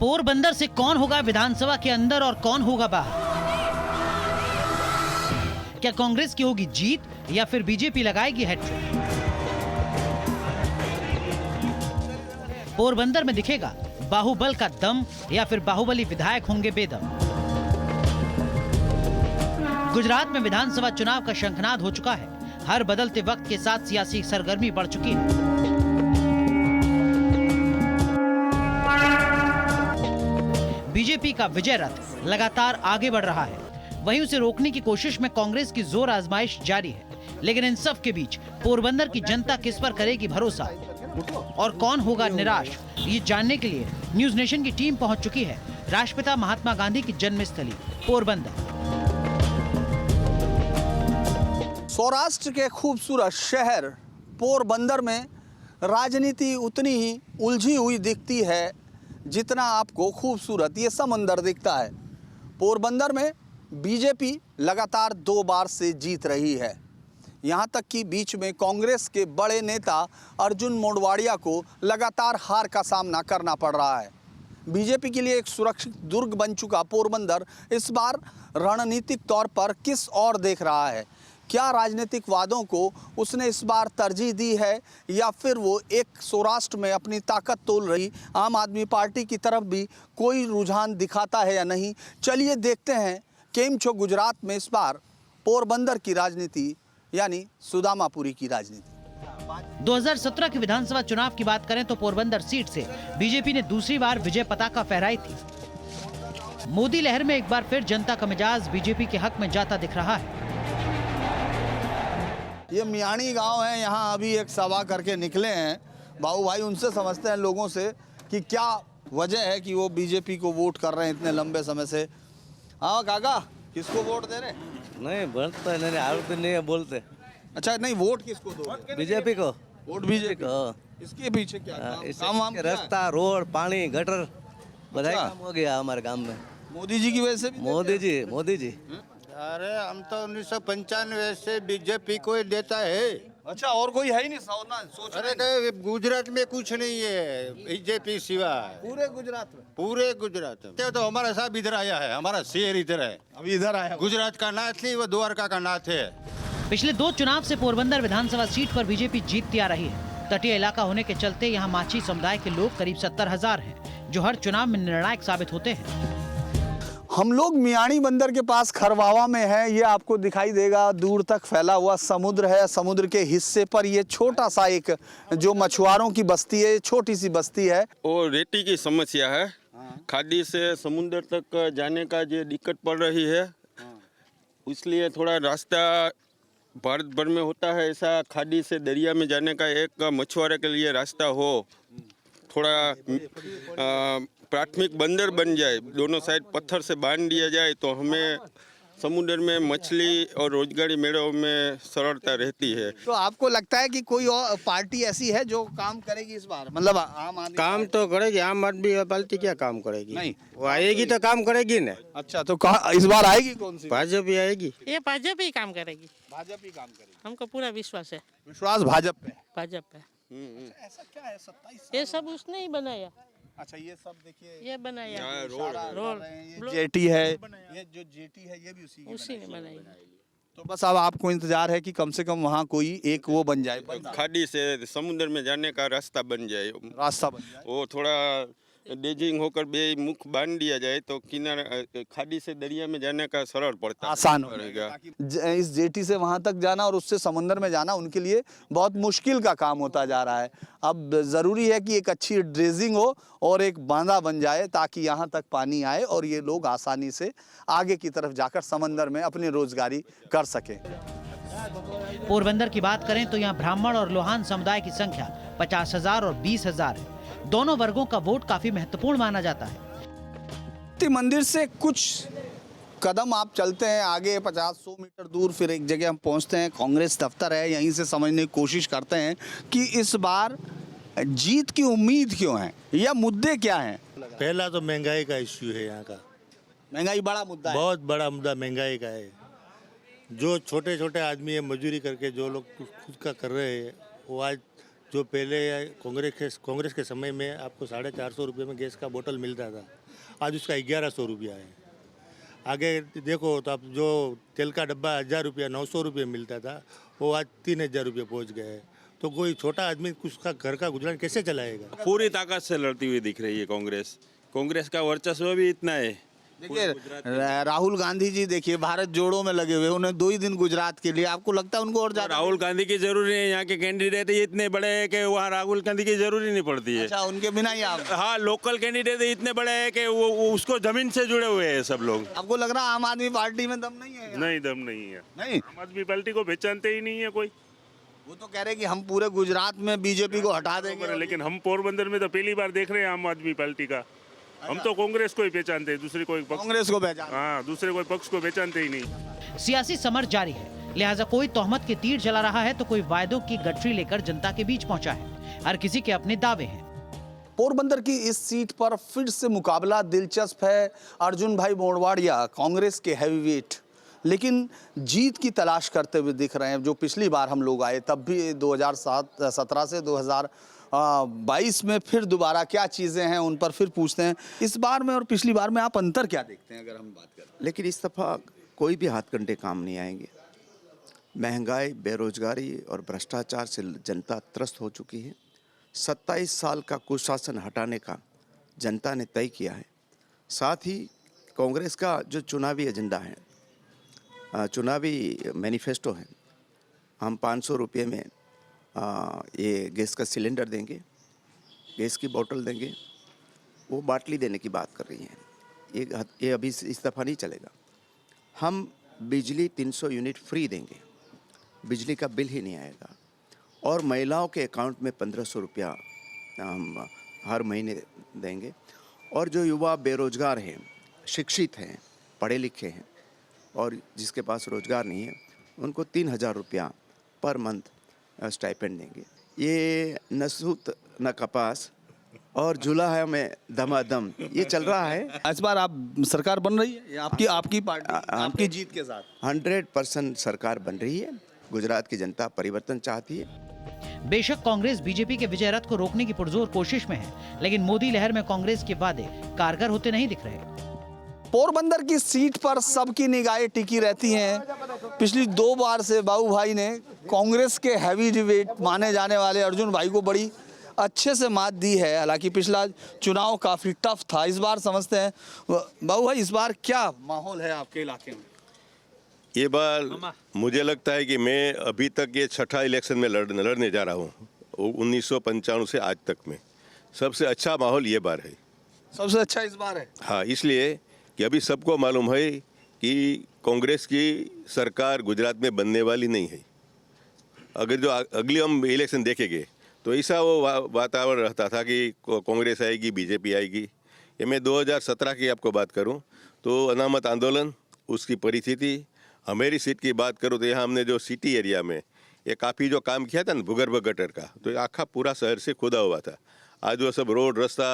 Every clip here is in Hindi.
पोरबंदर से कौन होगा विधानसभा के अंदर और कौन होगा बाहर? क्या कांग्रेस की होगी जीत या फिर बीजेपी लगाएगी हैट्रिक? पोरबंदर में दिखेगा बाहुबल का दम या फिर बाहुबली विधायक होंगे बेदम? गुजरात में विधानसभा चुनाव का शंखनाद हो चुका है। हर बदलते वक्त के साथ सियासी सरगर्मी बढ़ चुकी है। बीजेपी का विजय रथ लगातार आगे बढ़ रहा है, वहीं उसे रोकने की कोशिश में कांग्रेस की जोर आजमाइश जारी है। लेकिन इन सब के बीच पोरबंदर की जनता किस पर करेगी भरोसा और कौन होगा निराश, ये जानने के लिए न्यूज नेशन की टीम पहुंच चुकी है राष्ट्रपिता महात्मा गांधी की जन्मस्थली पोरबंदर। सौराष्ट्र के खूबसूरत शहर पोरबंदर में राजनीति उतनी ही उलझी हुई दिखती है जितना आपको खूबसूरत ये समंदर दिखता है। पोरबंदर में बीजेपी लगातार 2 बार से जीत रही है। यहाँ तक कि बीच में कांग्रेस के बड़े नेता अर्जुन मोढवाडिया को लगातार हार का सामना करना पड़ रहा है। बीजेपी के लिए एक सुरक्षित दुर्ग बन चुका पोरबंदर इस बार रणनीतिक तौर पर किस ओर देख रहा है? क्या राजनीतिक वादों को उसने इस बार तरजीह दी है या फिर वो एक सौराष्ट्र में अपनी ताकत तोल रही आम आदमी पार्टी की तरफ भी कोई रुझान दिखाता है या नहीं? चलिए देखते हैं केम छो गुजरात में इस बार पोरबंदर की राजनीति यानी सुदामापुरी की राजनीति। 2017 के विधानसभा चुनाव की बात करें तो पोरबंदर सीट से बीजेपी ने दूसरी बार विजय पताका फहराई थी। मोदी लहर में एक बार फिर जनता का मिजाज बीजेपी के हक में जाता दिख रहा है। ये मियाणी गांव है, यहाँ अभी एक सभा करके निकले हैं बाबू भाई। उनसे समझते हैं लोगों से कि क्या वजह है कि वो बीजेपी को वोट कर रहे हैं इतने लंबे समय से। हाँ काका, किसको वोट दे रहे? नहीं बोलते नहीं, आरोप नहीं है बोलते। अच्छा नहीं, वोट किसको दो? बीजेपी को। वोट बीजेपी को। इसके पीछे क्या काम वाम क्या है? रास्ता, रोड, पानी, गटर बधाई काम हो गया हमारे गांव में। मोदी जी की वजह से? मोदी जी। अरे हम तो 1995 से बीजेपी को ही देता है। अच्छा, और कोई है ही नहीं सोच? अरे गुजरात में कुछ नहीं है बीजेपी सिवाय। पूरे गुजरात में? पूरे गुजरात में तो हमारा साहब इधर आया है, हमारा शेर इधर है। अभी इधर आया? गुजरात का नाथ नहीं, वो द्वारका का नाथ है। पिछले 2 चुनाव से पोरबंदर विधानसभा सीट पर बीजेपी जीतती आ रही है। तटीय इलाका होने के चलते यहाँ माछी समुदाय के लोग करीब 70,000 हैं, जो हर चुनाव में निर्णायक साबित होते हैं। हम लोग मियाणी बंदर के पास खरवावा में है। ये आपको दिखाई देगा, दूर तक फैला हुआ समुद्र है। समुद्र के हिस्से पर ये छोटा सा एक जो मछुआरों की बस्ती है, छोटी सी बस्ती है। वो रेती की समस्या है। खाड़ी से समुद्र तक जाने का जो दिक्कत पड़ रही है, इसलिए थोड़ा रास्ता भारत भर में होता है ऐसा, खाड़ी से दरिया में जाने का एक मछुआरे के लिए रास्ता हो, थोड़ा प्राथमिक बंदर बन जाए, दोनों साइड पत्थर से बांध दिया जाए तो हमें समुद्र में मछली और रोजगारी मेलों में सरलता रहती है। तो आपको लगता है कि कोई और पार्टी ऐसी है जो काम करेगी इस बार? मतलब आम आदमी काम तो करेगी, आम आदमी पार्टी क्या काम करेगी? नहीं, वो आएगी तो काम करेगी ना। अच्छा, तो इस बार आएगी कौन सी? भाजपा आएगी। ये भाजपा ही काम करेगी। भाजपा ही काम करेगी, हमको पूरा विश्वास है। विश्वास भाजपा पे? भाजपा। ऐसा क्या है? 27 ये सब उसने ही बनाया। अच्छा, ये सब देखिए, ये बनाया रोड ये जेटी है, ये जो जेटी है ये भी उसी ने बनाई। तो बस अब आपको इंतजार है कि कम से कम वहाँ कोई एक वो बन जाए, खाड़ी से समुद्र में जाने का रास्ता बन जाए, रास्ता बन जाए। वो थोड़ा डेजिंग होकर बे मुख बांध दिया जाए तो किनारा खाड़ी से दरिया में जाने का सरल पड़ता, आसान हो रहेगा। इस जेटी से वहां तक जाना और उससे समुद्र में जाना उनके लिए बहुत मुश्किल का काम होता जा रहा है। अब जरूरी है कि एक अच्छी ड्रेजिंग हो और एक बांधा बन जाए ताकि यहाँ तक पानी आए और ये लोग आसानी से आगे की तरफ जाकर समंदर में अपनी रोजगारी कर सकें। पोरबंदर की बात करें तो यहाँ ब्राह्मण और लोहान समुदाय की संख्या 50,000 और 20,000 है। दोनों वर्गों का वोट काफी महत्वपूर्ण माना जाता है। मंदिर से कुछ कदम आप चलते हैं आगे, 50-100 मीटर दूर, फिर एक जगह हम पहुंचते हैं, कांग्रेस दफ्तर है। यहीं से समझने की कोशिश करते हैं कि इस बार जीत की उम्मीद क्यों है या मुद्दे क्या हैं। पहला तो महंगाई का इश्यू है यहाँ का। महंगाई बड़ा मुद्दा है, बहुत बड़ा मुद्दा महंगाई का है। जो छोटे छोटे आदमी है, मजदूरी करके जो लोग खुद का कर रहे हैं, वो आज जो पहले कांग्रेस के समय में आपको 450 रुपये में गैस का बोतल मिलता था, आज उसका 1100 रुपया है। आगे देखो तो आप जो तेल का डब्बा 1000 रुपया 900 रुपये मिलता था, वो आज 3000 रुपये पहुँच गया है। तो कोई छोटा आदमी उसका घर का गुजरान कैसे चलाएगा? पूरी ताकत से लड़ती हुई दिख रही है कांग्रेस। कांग्रेस का वर्चस्व भी इतना है। देखिए राहुल गांधी जी देखिए भारत जोड़ो में लगे हुए, उन्हें 2 ही दिन गुजरात के लिए, आपको लगता है उनको और ज्यादा? राहुल गांधी की जरूरी है, यहाँ के कैंडिडेट ही इतने बड़े हैं कि वहाँ राहुल गांधी की जरूरी नहीं पड़ती है। अच्छा, उनके बिना ही आप? हाँ, लोकल कैंडिडेट इतने बड़े हैं कि वो उसको जमीन से जुड़े हुए हैं सब लोग। आपको लग रहा है आम आदमी पार्टी में दम नहीं है? नहीं, दम नहीं है। नहीं, आम आदमी पार्टी को पहचानते ही नहीं है कोई। वो तो कह रहे कि हम पूरे गुजरात में बीजेपी को हटा देंगे। लेकिन हम पोरबंदर में तो पहली बार देख रहे हैं आम आदमी पार्टी का। हम तो कांग्रेस को ही पहचानते हैं, दूसरी कोई पक्ष। कांग्रेस को पहचान? हाँ, दूसरे कोई पक्ष को पहचानते ही नहीं। सियासी समर जारी है, लिहाजा कोई तोहमत के तीर चला रहा है तो कोई वायदों की गठरी लेकर जनता के बीच पहुंचा है। हर किसी के अपने दावे हैं। पोरबंदर की इस सीट पर फिर से मुकाबला दिलचस्प है। अर्जुन भाई मोड़वाड़िया कांग्रेस के हैवीवेट, लेकिन जीत की तलाश करते हुए दिख रहे हैं। जो पिछली बार हम लोग आए तब भी 2017 से 2022 में फिर दोबारा क्या चीज़ें हैं उन पर फिर पूछते हैं। इस बार में और पिछली बार में आप अंतर क्या देखते हैं अगर हम बात करें? लेकिन इस दफ़ा कोई भी हाथकंडे काम नहीं आएंगे। महंगाई, बेरोजगारी और भ्रष्टाचार से जनता त्रस्त हो चुकी है। 27 साल का कुशासन हटाने का जनता ने तय किया है। साथ ही कांग्रेस का जो चुनावी एजेंडा है, चुनावी मैनिफेस्टो है, हम 500 रुपये में ये गैस का सिलेंडर देंगे, गैस की बोतल देंगे, वो बाटली देने की बात कर रही हैं। ये अभी इस दफ़ा नहीं चलेगा। हम बिजली 300 यूनिट फ्री देंगे, बिजली का बिल ही नहीं आएगा। और महिलाओं के अकाउंट में 1500 रुपया हम हर महीने देंगे। और जो युवा बेरोजगार हैं, शिक्षित हैं, पढ़े लिखे हैं और जिसके पास रोज़गार नहीं है, उनको 3000 रुपया पर मंथ स्टाइपेंड देंगे। ये न सूत न कपास और झूला है हमें धमाधम, ये चल रहा है। इस बार आप सरकार बन रही है आपकी पार्टी आपकी जीत के साथ? 100% सरकार बन रही है। गुजरात की जनता परिवर्तन चाहती है। बेशक कांग्रेस बीजेपी के विजय रथ को रोकने की पुरजोर कोशिश में है, लेकिन मोदी लहर में कांग्रेस के वादे कारगर होते नहीं दिख रहे। पोरबंदर की सीट पर सबकी निगाहें टिकी रहती हैं। पिछली 2 बार से बाबू भाई ने कांग्रेस के हैवी डिबेट माने जाने वाले अर्जुन भाई को बड़ी अच्छे से मात दी है। हालांकि पिछला चुनाव काफ़ी टफ था, इस बार समझते हैं। बाबू भाई, इस बार क्या माहौल है आपके इलाके में? ये बार मुझे लगता है कि मैं अभी तक ये 6ठा इलेक्शन में लड़ने जा रहा हूँ 1995 से आज तक में। सबसे अच्छा माहौल ये बार है। सबसे अच्छा इस बार है? हाँ, इसलिए कि अभी सबको मालूम है कि कांग्रेस की सरकार गुजरात में बनने वाली नहीं है। अगर जो अगली हम इलेक्शन देखेंगे तो ऐसा वो वातावरण रहता था कि कांग्रेस आएगी, बीजेपी आएगी। ये मैं 2017 की आपको बात करूं तो अनामत आंदोलन, उसकी परिस्थिति, हमारी सीट की बात करूं तो यहाँ हमने जो सिटी एरिया में ये काफ़ी जो काम किया था ना भूगर्भ गटर का, तो ये आखा पूरा शहर से खुदा हुआ था। आज वो सब रोड रास्ता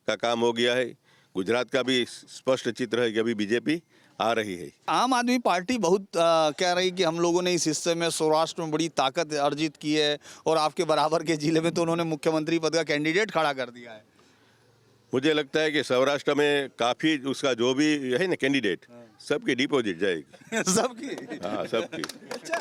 का काम हो गया है। गुजरात का भी स्पष्ट चित्र है कि अभी बीजेपी आ रही है। आम आदमी पार्टी बहुत कह रही कि हम लोगों ने इस हिस्से में सौराष्ट्र में बड़ी ताकत अर्जित की है और आपके बराबर के जिले में तो उन्होंने मुख्यमंत्री पद का कैंडिडेट खड़ा कर दिया है। मुझे लगता है कि सौराष्ट्र में काफ़ी उसका जो भी है ना कैंडिडेट, सबकी डिपॉजिट जाएगी। सबकी? हाँ, सबकी। अच्छा,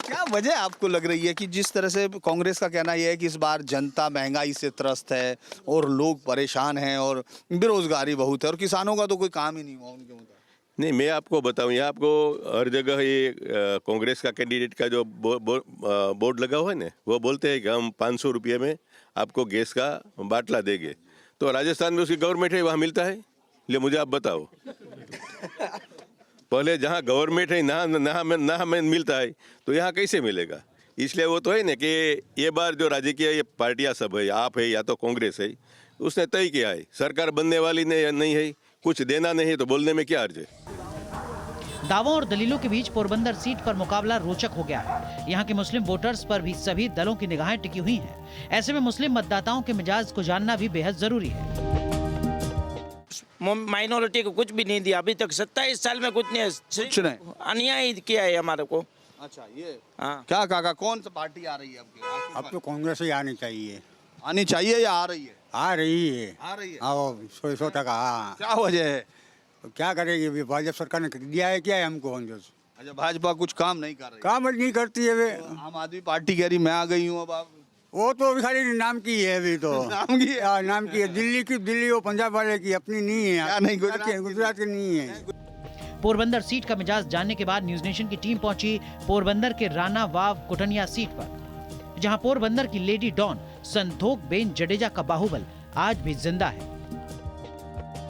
क्या वजह आपको लग रही है कि जिस तरह से कांग्रेस का कहना यह है कि इस बार जनता महंगाई से त्रस्त है और लोग परेशान हैं और बेरोजगारी बहुत है और किसानों का तो कोई काम ही नहीं हुआ उनके मुताबिक? नहीं, मैं आपको बताऊं, यहाँ आपको हर जगह ये कांग्रेस का कैंडिडेट का जो बोर्ड लगा हुआ है ना, वो बोलते हैं कि हम 500 रुपये में आपको गैस का बाटला देंगे। तो राजस्थान में उसकी गवर्नमेंट है, वहाँ मिलता है? ले मुझे आप बताओ। पहले जहाँ गवर्नमेंट है ना हमें मिलता है, तो यहाँ कैसे मिलेगा? इसलिए वो तो है ना कि ये बार जो राजकीय ये पार्टियाँ सब है, आप है या तो कांग्रेस है, उसने तय किया है सरकार बनने वाली नहीं है, कुछ देना नहीं है, तो बोलने में क्या अर्ज है? दावों और दलीलों के बीच पोरबंदर सीट पर मुकाबला रोचक हो गया है। यहाँ के मुस्लिम वोटर्स पर भी सभी दलों की निगाहें टिकी हुई हैं। ऐसे में मुस्लिम मतदाताओं के मिजाज को जानना भी बेहद जरूरी है। माइनॉरिटी को कुछ भी नहीं दिया अभी तक, 27 साल में कुछ नहीं, अन्याय किया है हमारे को। अच्छा ये हाँ क्या काका कौन सा पार्टी आ रही है आपके? अब तो कांग्रेस ही आनी चाहिए। आनी चाहिए या आ रही है? आ रही है। आ रही है। आओ 100% हाँ। क्या वजह है? तो क्या करेगी अभी भाजपा सरकार ने दिया है क्या है हमको? अच्छा भाजपा कुछ काम नहीं कर रही? काम नहीं करती है वे। आम आदमी पार्टी कह रही मैं आ गई हूँ अब आप। वो तो अभी खाली नाम की है अभी तो। नाम की है? हाँ, नाम की है। दिल्ली वो पंजाब वाले की, अपनी नहीं है। क्या नहीं, गुजरात की नहीं है। पोरबंदर सीट का मिजाज जानने के बाद न्यूज नेशन की टीम पहुंची पोरबंदर के राणा वाव कुटनिया सीट पर, जहां पोरबंदर की लेडी डॉन संतोख बेन जडेजा का बाहुबल आज भी जिंदा है।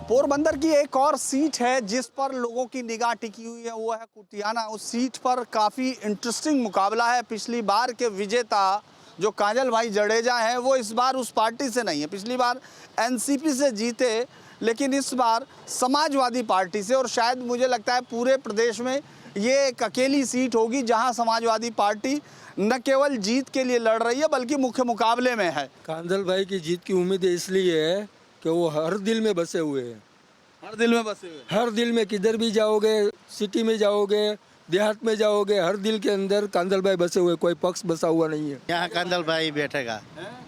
पोरबंदर की एक और सीट है जिस पर लोगों की निगाह टिकी हुई है, वो है कुटियाना। उस सीट पर काफी इंटरेस्टिंग मुकाबला है। पिछली बार के विजेता जो काजल भाई जडेजा हैं वो इस बार उस पार्टी से नहीं है। पिछली बार एनसीपी से जीते, लेकिन इस बार समाजवादी पार्टी से। और शायद मुझे लगता है पूरे प्रदेश में ये एक अकेली सीट होगी जहां समाजवादी पार्टी न केवल जीत के लिए लड़ रही है बल्कि मुख्य मुकाबले में है। कांदल भाई की जीत की उम्मीद इसलिए है कि वो हर दिल में बसे हुए हैं। हर दिल में बसे हुए? हर दिल में, किधर भी जाओगे, सिटी में जाओगे, देहात में जाओगे, हर दिल के अंदर कांदल भाई बसे हुए, कोई पक्ष बसा हुआ नहीं है। यहाँ कांदल भाई बैठेगा।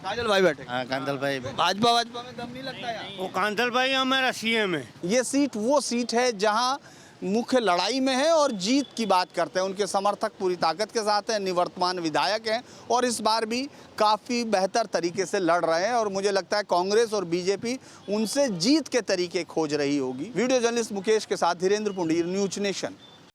काजल भाई बैठे? हाँ कांदल भाई। भाजपा में दम नहीं लगता यार? वो कांदल भाई हमारा सीएम है। ये सीट वो सीट है जहां मुख्य लड़ाई में है और जीत की बात करते हैं। उनके समर्थक पूरी ताकत के साथ हैं, निवर्तमान विधायक हैं और इस बार भी काफ़ी बेहतर तरीके से लड़ रहे हैं। और मुझे लगता है कांग्रेस और बीजेपी उनसे जीत के तरीके खोज रही होगी। वीडियो जर्नलिस्ट मुकेश के साथ धीरेन्द्र पुंडीर, न्यूज नेशन।